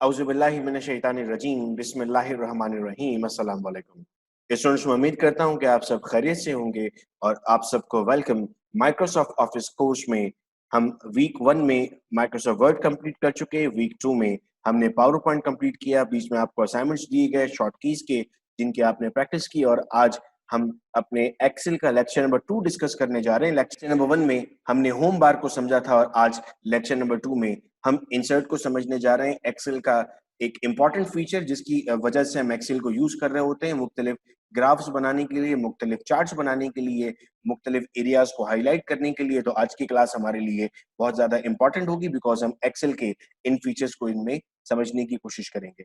औज़ुबिल्लाहि मिनश्शैतानिर्रजीम बिस्मिल्लाहिर्रहमानिर्रहीम अस्सलाम वालेकुम। स्टूडेंट्स, मैं उम्मीद करता हूँ कि आप सब खैरियत से होंगे और आप सबको वेलकम माइक्रोसॉफ्ट ऑफिस कोर्स में। हम वीक 1 में माइक्रोसॉफ्ट वर्ड कंप्लीट कर चुके हैं, वीक 2 में हमने पावर पॉइंट कंप्लीट किया, बीच में आपको असाइनमेंट्स दिए गए शॉर्ट कीज़ के जिनकी आपने प्रैक्टिस की और आज हम अपने एक्सेल का लेक्चर नंबर 2 डिस्कस करने जा रहे हैं। लेक्चर नंबर 1 में हमने होम बार को समझा था और आज लेक्चर नंबर 2 में हम इंसर्ट को समझने जा रहे हैं। एक्सेल का एक इम्पॉर्टेंट फीचर जिसकी वजह से हम एक्सेल को यूज कर रहे होते हैं मुख्तलिफ ग्राफ्स बनाने के लिए, मुख्तलिफ चार्ट्स बनाने के लिए, मुख्तलिफ एरियाज को हाईलाइट करने के लिए। तो आज की क्लास हमारे लिए बहुत ज्यादा इंपॉर्टेंट होगी बिकॉज हम एक्सेल के इन फीचर्स को इनमें समझने की कोशिश करेंगे।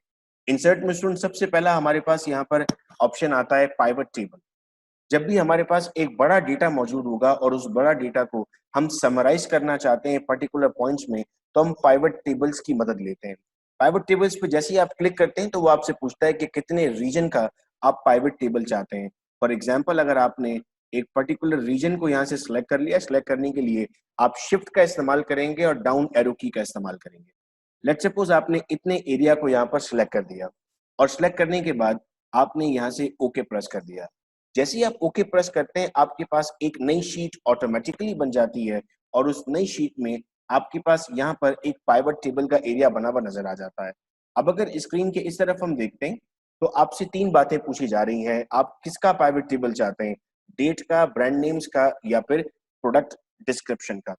इंसर्ट में स्टूडेंट सबसे पहला हमारे पास यहाँ पर ऑप्शन आता है पाइवट टेबल। जब भी हमारे पास एक बड़ा डेटा मौजूद होगा और उस बड़ा डेटा को हम समराइज करना चाहते हैं पर्टिकुलर पॉइंट्स में, तो हम पाइवट टेबल्स की मदद लेते हैं। पाइवट टेबल्स पे जैसे ही आप क्लिक करते हैं तो वो आपसे पूछता है कि कितने रीजन का आप पाइवट टेबल चाहते हैं। फॉर एग्जाम्पल, अगर आपने एक पर्टिकुलर रीजन को यहाँ से सिलेक्ट कर लिया, सिलेक्ट करने के लिए आप शिफ्ट का इस्तेमाल करेंगे और डाउन एरो की का इस्तेमाल करेंगे। लेट्स सपोज आपने इतने एरिया को यहाँ पर सिलेक्ट कर दिया और सिलेक्ट करने के बाद आपने यहाँ से ओके प्रेस कर दिया। जैसे ही आप ओके प्रेस करते हैं आपके पास एक नई शीट ऑटोमेटिकली बन जाती है और उस नई शीट में आपके पास यहाँ पर एक पाइवट टेबल का एरिया बना हुआ नजर आ जाता है। अब अगर स्क्रीन के इस तरफ हम देखते हैं तो आपसे 3 बातें पूछी जा रही हैं। आप किसका पाइवट टेबल चाहते हैं? डेट का, ब्रांड नेम्स का या फिर प्रोडक्ट डिस्क्रिप्शन का?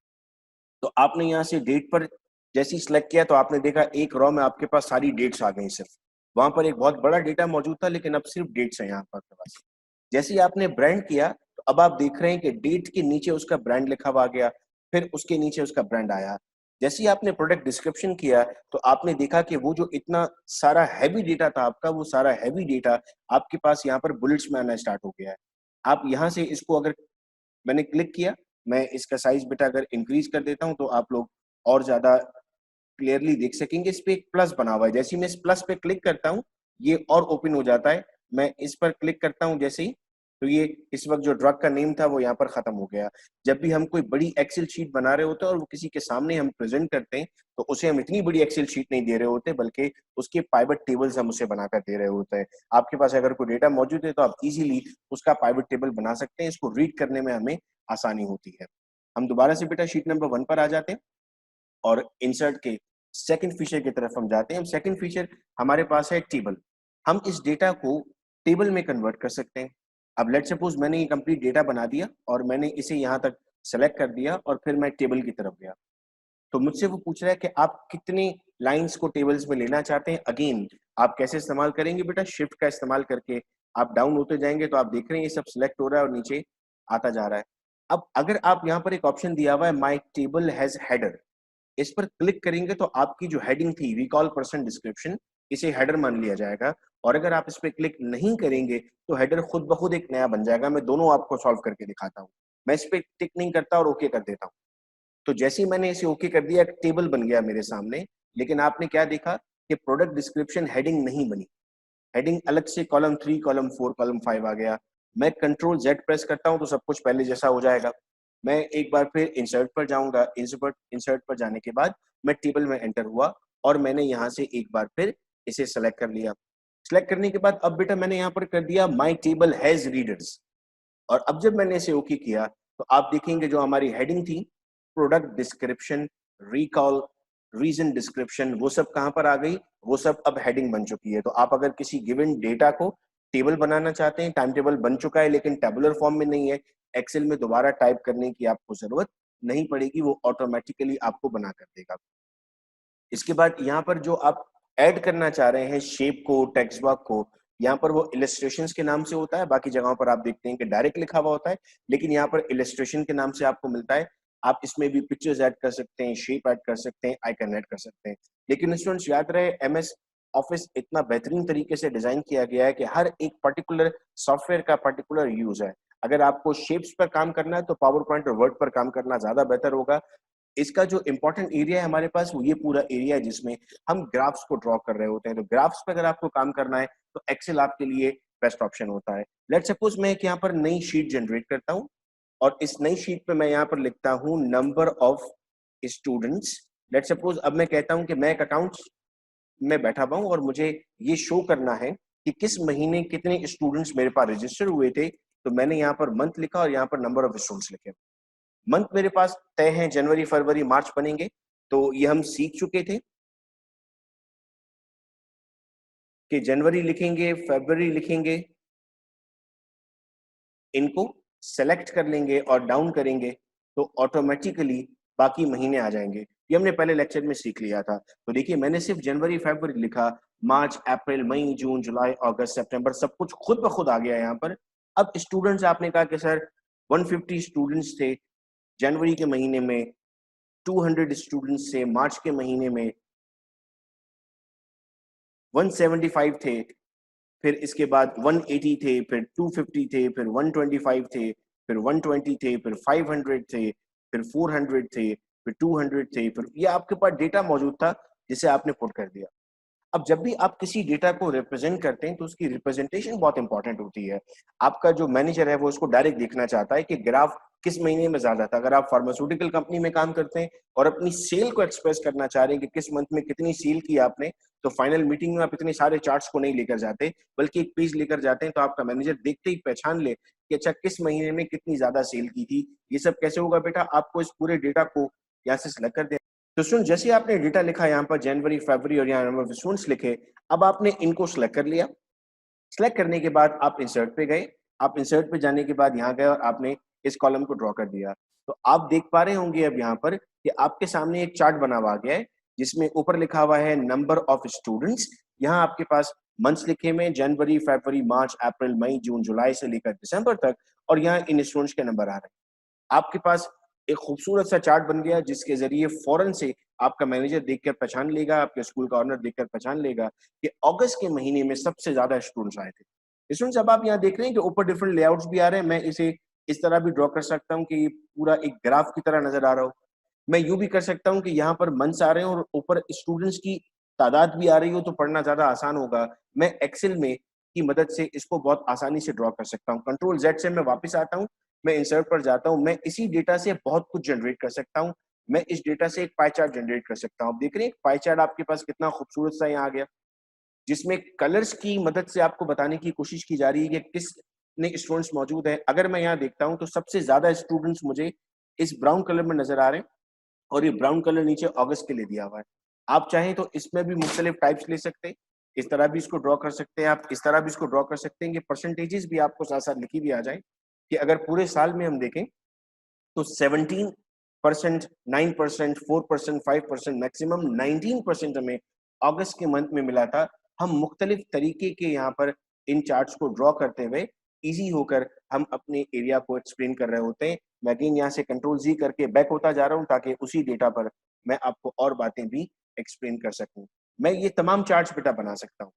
तो आपने यहाँ से डेट पर जैसे ही सिलेक्ट किया तो आपने देखा एक रो में आपके पास सारी डेट्स आ गई सिर्फ। वहां पर एक बहुत बड़ा डेटा मौजूद था लेकिन अब सिर्फ डेट्स है यहाँ पर आपके पास। जैसे ही आपने ब्रांड किया तो अब आप देख रहे हैं कि डेट के नीचे उसका ब्रांड लिखा हुआ आ गया, फिर उसके नीचे उसका ब्रांड आया। जैसे ही आपने प्रोडक्ट डिस्क्रिप्शन किया तो आपने देखा कि वो जो इतना सारा हैवी डेटा था आपका, वो सारा हैवी डेटा आपके पास यहाँ पर बुलेट्स में आना स्टार्ट हो गया है। आप यहाँ से इसको अगर मैंने क्लिक किया, मैं इसका साइज बेटा अगर इंक्रीज कर देता हूँ तो आप लोग और ज्यादा क्लियरली देख सकेंगे। इस पे एक प्लस बना हुआ है, जैसे ही मैं इस प्लस पे क्लिक करता हूँ ये और ओपन हो जाता है। मैं इस पर क्लिक करता हूँ जैसे ही, तो ये इस वक्त जो ड्रग का नेम था वो यहाँ पर खत्म हो गया। जब भी हम कोई बड़ी एक्सेल शीट बना रहे होते हैं और वो किसी के सामने हम प्रेजेंट करते हैं तो उसे हम इतनी बड़ी एक्सेल शीट नहीं दे रहे होते बल्कि उसके पाइवट टेबल्स हम उसे बनाकर दे रहे होते हैं। आपके पास अगर कोई डेटा मौजूद है तो आप इजीली उसका पाइवट टेबल बना सकते हैं, इसको रीड करने में हमें आसानी होती है। हम दोबारा से बेटा शीट नंबर 1 पर आ जाते हैं और इंसर्ट के सेकंड फीचर की तरफ हम जाते हैं। सेकंड फीचर हमारे पास है टेबल। हम इस डेटा को टेबल में कन्वर्ट कर सकते हैं। अब लेट सपोज मैंने ये कंप्लीट डेटा बना दिया और मैंने इसे यहाँ तक सेलेक्ट कर दिया और फिर मैं टेबल की तरफ गया तो मुझसे वो पूछ रहा है कि आप कितनी लाइंस को टेबल्स में लेना चाहते हैं। अगेन आप कैसे इस्तेमाल करेंगे बेटा? शिफ्ट का इस्तेमाल करके आप डाउन होते जाएंगे तो आप देख रहे हैं ये सब सिलेक्ट हो रहा है और नीचे आता जा रहा है। अब अगर आप यहाँ पर एक ऑप्शन दिया हुआ है माई टेबल हैज हेडर, इस पर क्लिक करेंगे तो आपकी जो हेडिंग थी रिकॉल पर्सन डिस्क्रिप्शन, इसे हेडर मान लिया जाएगा। और अगर आप इस पर क्लिक नहीं करेंगे तो हेडर खुद ब खुद एक नया बन जाएगा। मैं दोनों आपको सॉल्व करके दिखाता हूँ। मैं इस पर टिक नहीं करता और ओके कर देता हूँ। तो जैसे ही मैंने इसे ओके कर दिया एक टेबल बन गया मेरे सामने, लेकिन आपने क्या देखा कि प्रोडक्ट डिस्क्रिप्शन हेडिंग नहीं बनी। हेडिंग अलग से कॉलम 3, कॉलम 4, कॉलम 5 आ गया। मैं कंट्रोल जेड प्रेस करता हूं तो सब कुछ पहले जैसा हो जाएगा। मैं एक बार फिर इंसर्ट पर जाऊंगा, इंसर्ट पर जाने के बाद मैं टेबल में एंटर हुआ और मैंने यहाँ से एक बार फिर इसे सेलेक्ट कर लिया। सेलेक्ट करने के बाद अब बेटा मैंने यहाँ पर कर दिया माई टेबल हैज रीडर्स। और अब जब मैंने इसे ओके किया तो आप देखेंगे जो हमारी हेडिंग थी product description, recall, reason description, वो सब कहां पर आ गई? वो सब अब हेडिंग बन चुकी है। तो आप अगर किसी गिवन डेटा को टेबल बनाना चाहते हैं, टाइम टेबल बन चुका है लेकिन टेबुलर फॉर्म में नहीं है, एक्सेल में दोबारा टाइप करने की आपको जरूरत नहीं पड़ेगी, वो ऑटोमेटिकली आपको बना कर देगा। इसके बाद यहाँ पर जो आप ऐड करना चाह रहे हैं शेप को, टेक्स्ट बॉक्स को, यहाँ पर वो इलस्ट्रेशंस के नाम से होता है। बाकी जगहों पर आप देखते हैं कि डायरेक्ट लिखा हुआ होता है, लेकिन यहाँ पर इलस्ट्रेशन के नाम से आपको मिलता है। आप इसमें भी पिक्चर्स ऐड कर सकते हैं, शेप ऐड कर सकते हैं, आइकन ऐड कर सकते हैं। लेकिन स्टूडेंट्स याद रहे एमएस ऑफिस इतना बेहतरीन तरीके से डिजाइन किया गया है कि हर एक पर्टिकुलर सॉफ्टवेयर का पर्टिकुलर यूज है। अगर आपको शेप्स पर काम करना है तो पावर पॉइंट और वर्ड पर काम करना ज्यादा बेहतर होगा। इसका जो इंपॉर्टेंट एरिया है हमारे पास वो ये पूरा एरिया है जिसमें हम ग्राफ्स को ड्रॉ कर रहे होते हैं। तो ग्राफ्स पे अगर आपको काम करना है तो एक्सेल आपके लिए बेस्ट ऑप्शन होता है। लेट सपोज मैं एक यहाँ पर नई शीट जनरेट करता हूँ और इस नई शीट पे मैं यहाँ पर लिखता हूँ number of students. Let suppose अब मैं कहता हूँ कि मैं एक अकाउंट में बैठा हुआ हूँ और मुझे ये शो करना है कि किस महीने कितने स्टूडेंट्स मेरे पास रजिस्टर हुए थे। तो मैंने यहाँ पर मंथ लिखा और यहाँ पर नंबर ऑफ स्टूडेंट्स लिखे। मंथ मेरे पास तय है, जनवरी, फरवरी, मार्च बनेंगे। तो ये हम सीख चुके थे कि जनवरी लिखेंगे, फरवरी लिखेंगे, इनको सेलेक्ट कर लेंगे और डाउन करेंगे तो ऑटोमेटिकली बाकी महीने आ जाएंगे। ये हमने पहले लेक्चर में सीख लिया था। तो देखिए मैंने सिर्फ जनवरी फरवरी लिखा, मार्च अप्रैल मई जून जुलाई अगस्त सितंबर सब कुछ खुद ब खुद आ गया यहाँ पर। अब स्टूडेंट्स आपने कहा कि सर 150 स्टूडेंट्स थे जनवरी के महीने में, 200 स्टूडेंट्स थे मार्च के महीने में, 175 थे, फिर इसके बाद 180 थे, फिर 250 थे, फिर 125 थे, फिर 120 थे, फिर 500 थे, फिर 400 थे, फिर 200 थे, फिर ये आपके पास डेटा मौजूद था जिसे आपने पुट कर दिया। अब जब भी आप किसी डेटा को रिप्रेजेंट करते हैं तो उसकी रिप्रेजेंटेशन बहुत इंपॉर्टेंट होती है। आपका जो मैनेजर है वो उसको डायरेक्ट देखना चाहता है कि ग्राफ किस महीने में ज्यादा था। अगर आप फार्मास्यूटिकल कंपनी में काम करते हैं और अपनी सेल को एक्सप्रेस करना चाह रहे हैं कि किस मंथ में कितनी सेल की आपने, तो फाइनल मीटिंग में आप इतने सारे चार्ट्स को नहीं लेकर जाते, बल्कि एक पेज लेकर जाते हैं। तो आपका मैनेजर देखते ही पहचान ले कि अच्छा किस महीने में कितनी ज्यादा सेल की थी। ये सब कैसे होगा बेटा, आपको इस पूरे डेटा को यहाँ से सेलेक्ट कर देना। तो सुन, जैसे आपने डेटा लिखा यहाँ पर जनवरी फरवरी और यहाँ नंबर ऑफ स्टूडेंट्स लिखे, अब आपने इनको सिलेक्ट कर लिया। सिलेक्ट करने के बाद आप इंसर्ट पे गए। आप इंसर्ट पे जाने के बाद यहाँ गए और आपने इस कॉलम को ड्रॉ कर दिया। तो आप देख पा रहे होंगे अब यहाँ पर कि आपके सामने एक चार्ट बना हुआ आ गया है जिसमें ऊपर लिखा हुआ है नंबर ऑफ स्टूडेंट्स। यहाँ आपके पास मंथ्स लिखे हुए हैं, जनवरी फरवरी मार्च अप्रैल मई जून जुलाई से लेकर दिसंबर तक, और यहाँ इन स्टूडेंट्स के नंबर आ रहे हैं। आपके पास एक खूबसूरत सा चार्ट बन गया जिसके जरिए फौरन से आपका मैनेजर देखकर पहचान लेगा, आपके स्कूल का ऑनर देखकर पहचान लेगा कि अगस्त के महीने में सबसे ज्यादा स्टूडेंट्स आए थे। स्टूडेंट्स अब आप यहाँ देख रहे हैं कि ऊपर डिफरेंट लेआउट्स भी आ रहे हैं। मैं इसे इस तरह भी ड्रॉ कर सकता हूँ कि ये पूरा एक ग्राफ की तरह नजर आ रहा हो। मैं यूं भी कर सकता हूँ कि यहाँ पर मंथ्स आ रहे हैं और ऊपर स्टूडेंट्स की तादाद भी आ रही हो तो पढ़ना ज्यादा आसान होगा। मैं एक्सेल में की मदद से इसको बहुत आसानी से ड्रॉ कर सकता हूँ। कंट्रोल जेड से मैं वापस आता हूँ, मैं इंसर्ट पर जाता हूँ, मैं इसी डेटा से बहुत कुछ जनरेट कर सकता हूँ। मैं इस डेटा से एक पाई चार्ट जनरेट कर सकता हूँ। आप देख रहे हैं पाई चार्ट आपके पास कितना खूबसूरत सा यहाँ आ गया, जिसमें कलर्स की मदद से आपको बताने की कोशिश की जा रही है कि कितने स्टूडेंट्स मौजूद हैं। अगर मैं यहाँ देखता हूँ तो सबसे ज्यादा स्टूडेंट्स मुझे इस ब्राउन कलर में नजर आ रहे हैं और ये ब्राउन कलर नीचे अगस्त के लिए दिया हुआ है। आप चाहें तो इसमें भी मुख्तलिफ टाइप्स ले सकते हैं, इस तरह भी इसको ड्रॉ कर सकते हैं, आप इस तरह भी इसको ड्रॉ कर सकते हैं कि परसेंटेजेस भी आपको साथ साथ लिखी भी आ जाए कि अगर पूरे साल में हम देखें तो 17%, 9%, 4%, 5%, मैक्सिमम 19% हमें अगस्त के मंथ में मिला था। हम मुख्तलिफ तरीके के यहाँ पर इन चार्ट्स को ड्रॉ करते हुए इजी होकर हम अपने एरिया को एक्सप्लेन कर रहे होते हैं। मैं अगेन यहाँ से कंट्रोल जी करके बैक होता जा रहा हूँ ताकि उसी डेटा पर मैं आपको और बातें भी एक्सप्लेन कर सकूं। मैं ये तमाम चार्ट्स बेटा बना सकता हूँ।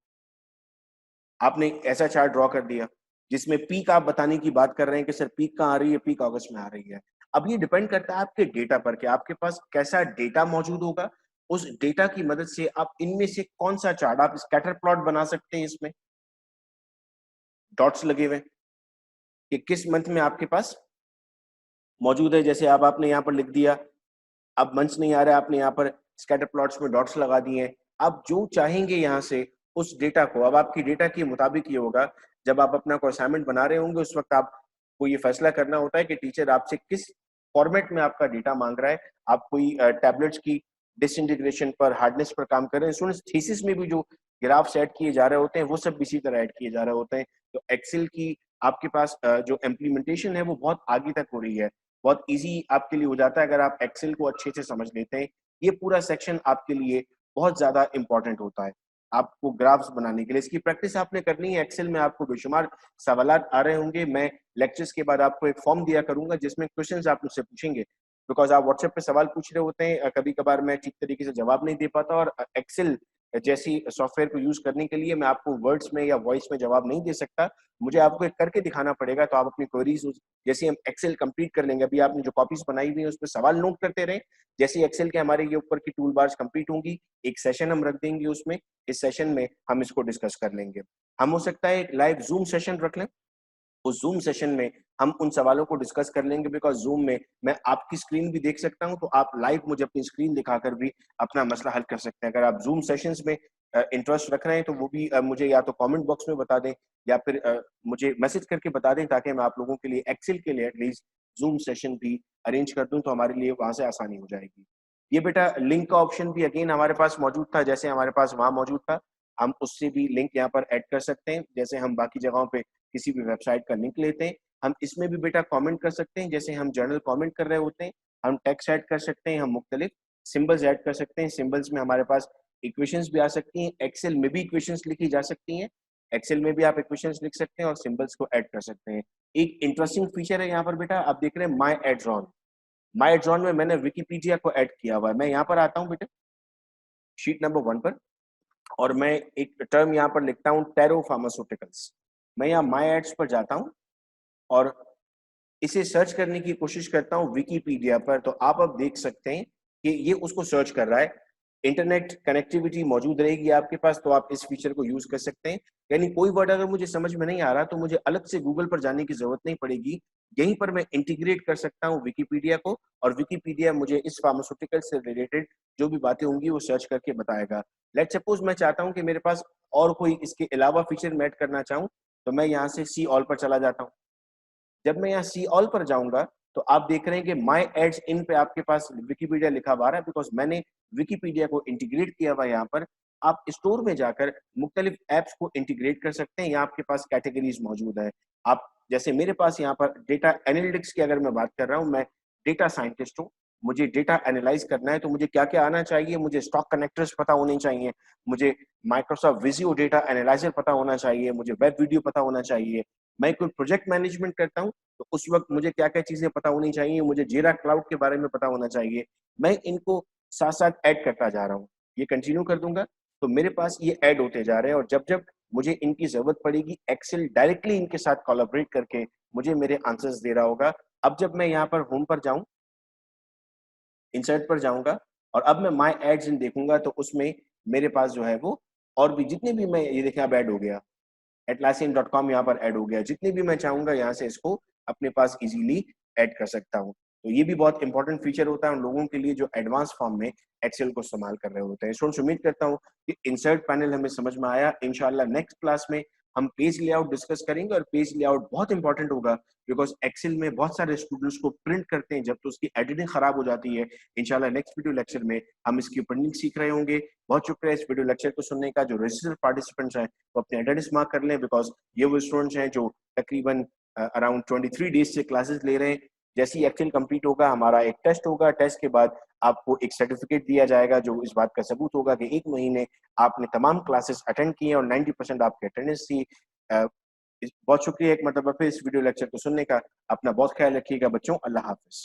आपने ऐसा चार्ट ड्रॉ कर दिया जिसमें पीक आप बताने की बात कर रहे हैं कि सर पीक कहाँ आ रही है, पीक अगस्त में आ रही है। अब ये डिपेंड करता है आपके डेटा पर कि आपके पास कैसा डेटा मौजूद होगा। उस डेटा की मदद से आप इनमें से कौन सा चार्ट, आप स्कैटर प्लॉट बना सकते हैं, इसमें डॉट्स लगे हुए कि किस मंथ में आपके पास मौजूद है। जैसे अब आपने यहाँ पर लिख दिया, अब मंथ्स नहीं आ रहा है, आपने यहाँ पर स्कैटर प्लॉट्स में डॉट्स लगा दिए हैं। आप जो चाहेंगे यहाँ से उस डेटा को, अब आपकी डेटा के मुताबिक ये होगा। जब आप अपना कोई असाइनमेंट बना रहे होंगे उस वक्त आपको ये फैसला करना होता है कि टीचर आपसे किस फॉर्मेट में आपका डेटा मांग रहा है। आप कोई टैबलेट्स की डिसइंटीग्रेशन पर, हार्डनेस पर काम कर रहे हैं। स्टूडेंट्स थीसिस में भी जो ग्राफ्स ऐड किए जा रहे होते हैं वो सब इसी तरह ऐड किए जा रहे होते हैं। तो एक्सेल की आपके पास जो इम्प्लीमेंटेशन है वो बहुत आगे तक हो रही है, बहुत इजी आपके लिए हो जाता है अगर आप एक्सेल को अच्छे से समझ लेते हैं। ये पूरा सेक्शन आपके लिए बहुत ज्यादा इंपॉर्टेंट होता है आपको ग्राफ्स बनाने के लिए। इसकी प्रैक्टिस आपने करनी है। एक्सेल में आपको बेशुमार सवालात आ रहे होंगे। मैं लेक्चर्स के बाद आपको एक फॉर्म दिया करूंगा जिसमें क्वेश्चंस आप मुझसे पूछेंगे, बिकॉज आप व्हाट्सएप पे सवाल पूछ रहे होते हैं। कभी कभार मैं ठीक तरीके से जवाब नहीं दे पाता और एक्सेल जैसी सॉफ्टवेयर को यूज करने के लिए मैं आपको वर्ड्स में या वॉइस में जवाब नहीं दे सकता। मुझे आपको एक करके दिखाना पड़ेगा। तो आप अपनी क्वेरीज जैसे हम एक्सेल कंप्लीट कर लेंगे, अभी आपने जो कॉपीज बनाई हुई है उस पर सवाल नोट करते रहे। जैसे एक्सेल के हमारे ये ऊपर की टूल बार्स कंप्लीट होंगी, एक सेशन हम रख देंगे उसमें, इस सेशन में हम इसको डिस्कस कर लेंगे। हम हो सकता है एक लाइव जूम सेशन रख लें, उस जूम सेशन में हम उन सवालों को डिस्कस कर लेंगे। बिकॉज जूम में मैं आपकी स्क्रीन भी देख सकता हूं, तो आप लाइव मुझे अपनी स्क्रीन दिखाकर भी अपना मसला हल कर सकते हैं। अगर आप जूम सेशंस में इंटरेस्ट रख रहे हैं तो वो भी मुझे या तो कमेंट बॉक्स में बता दें या फिर मुझे मैसेज करके बता दें, ताकि मैं आप लोगों के लिए एक्सेल के लिए एटलीस्ट ज़ूम सेशन भी अरेंज कर दूँ, तो हमारे लिए वहाँ से आसानी हो जाएगी। ये बेटा लिंक का ऑप्शन भी अगेन हमारे पास मौजूद था, जैसे हमारे पास वहाँ मौजूद था, हम उससे भी लिंक यहाँ पर ऐड कर सकते हैं। जैसे हम बाकी जगहों पे किसी भी वेबसाइट का लिंक लेते हैं, हम इसमें भी बेटा कमेंट कर सकते हैं। जैसे हम जर्नल कमेंट कर रहे होते हैं, हम टेक्स्ट ऐड कर सकते हैं, हम मुख्तलिफ सिंबल्स ऐड कर सकते हैं। सिंबल्स में हमारे पास इक्वेशंस भी आ सकती हैं, एक्सेल में भी इक्वेशंस लिखी जा सकती हैं। एक्सेल में भी आप इक्वेशंस लिख सकते हैं और सिंबल्स को ऐड कर सकते हैं। एक इंटरेस्टिंग फीचर है यहाँ पर बेटा, आप देख रहे हैं my adds on. My adds on में मैंने विकिपीडिया को ऐड किया हुआ है। मैं यहाँ पर आता हूँ बेटा शीट नंबर 1 पर, और मैं एक टर्म यहाँ पर लिखता हूँ टेरो फार्मास्यूटिकल्स। मैं यहाँ माय एड्स पर जाता हूँ और इसे सर्च करने की कोशिश करता हूँ विकिपीडिया पर, तो आप अब देख सकते हैं कि ये उसको सर्च कर रहा है। इंटरनेट कनेक्टिविटी मौजूद रहेगी आपके पास, तो आप इस फीचर को यूज कर सकते हैं। यानी कोई वर्ड अगर मुझे समझ में नहीं आ रहा तो मुझे अलग से गूगल पर जाने की जरूरत नहीं पड़ेगी। यहीं पर मैं इंटीग्रेट कर सकता हूँ विकिपीडिया को, और विकिपीडिया मुझे इस फार्मास्यूटिकल से रिलेटेड जो भी बातें होंगी वो सर्च करके बताएगा। लेट्स सपोज मैं चाहता हूँ कि मेरे पास और कोई इसके अलावा फीचर मैं ऐड करना चाहूँ, तो मैं यहाँ से सी ऑल पर चला जाता हूँ। जब मैं यहाँ सी ऑल पर जाऊंगा तो आप देख रहे हैं कि माई एड्स इन पे आपके पास विकिपीडिया लिखा हुआ है, बिकॉज मैंने विकिपीडिया को इंटीग्रेट किया हुआ है। यहाँ पर आप स्टोर में जाकर मुख्तलिफ एप्स को इंटीग्रेट कर सकते हैं। यहाँ आपके पास कैटेगरीज मौजूद है। आप जैसे मेरे पास यहाँ पर डेटा एनालिटिक्स की अगर मैं बात कर रहा हूँ, मैं डेटा साइंटिस्ट हूँ, मुझे डेटा एनालाइज करना है, तो मुझे क्या क्या आना चाहिए? मुझे स्टॉक कनेक्टर्स पता होने चाहिए, मुझे माइक्रोसॉफ्ट विजियो डेटा एनालाइजर पता होना चाहिए, मुझे वेब वीडियो पता होना चाहिए। मैं कोई प्रोजेक्ट मैनेजमेंट करता हूँ तो उस वक्त मुझे क्या क्या चीजें पता होनी चाहिए? मुझे जीरा क्लाउड के बारे में पता होना चाहिए। मैं इनको साथ साथ ऐड करता जा रहा हूँ। ये कंटिन्यू कर दूंगा तो मेरे पास ये ऐड होते जा रहे हैं, और जब जब मुझे इनकी जरूरत पड़ेगी एक्सेल डायरेक्टली इनके साथ कोलैबोरेट करके मुझे मेरे आंसर्स दे रहा होगा। अब जब मैं यहाँ पर होम पर जाऊं, इंसर्ट पर जाऊंगा, और अब मैं माय एड्स इन देखूंगा, तो उसमें मेरे पास जो है वो और भी जितने भी, मैं ये देखें अब ऐड हो गया, atlassian.com यहाँ पर ऐड हो गया। जितने भी मैं चाहूंगा यहाँ से इसको अपने पास इजीली ऐड कर सकता हूँ। तो ये भी बहुत इंपॉर्टेंट फीचर होता है उन लोगों के लिए जो एडवांस फॉर्म में एक्सेल को इस्तेमाल कर रहे होते हैं। स्टूडेंट्स, उम्मीद करता हूँ कि इंसर्ट पैनल हमें समझ में आया। इंशाल्लाह नेक्स्ट क्लास में हम पेज लेआउट डिस्कस करेंगे, और पेज लेआउट बहुत इंपॉर्टेंट होगा, बिकॉज एक्सेल में बहुत सारे स्टूडेंट्स को प्रिंट करते हैं जब तो उसकी एडिटिंग खराब हो जाती है। इंशाल्लाह नेक्स्ट वीडियो लेक्चर में हम इसकी प्रिंटिंग सीख रहे होंगे। बहुत शुक्रिया इस वीडियो लेक्चर को सुनने का। जो रजिस्टर्ड पार्टिसिपेंट्स हैं वो अपने अटेंडेंस मार्क कर लें, बिकॉज ये वो स्टूडेंट्स हैं जो तकरीबन अराउंड 23 डेज से क्लासेस ले रहे हैं। जैसे ही एक्सेल कंप्लीट होगा, हमारा एक टेस्ट होगा, टेस्ट के बाद आपको एक सर्टिफिकेट दिया जाएगा जो इस बात का सबूत होगा कि 1 महीने आपने तमाम क्लासेस अटेंड किए और 90% आपकी अटेंडेंस थी। बहुत शुक्रिया एक मतलब फिर इस वीडियो लेक्चर को सुनने का। अपना बहुत ख्याल रखिएगा बच्चों। अल्लाह हाफिज।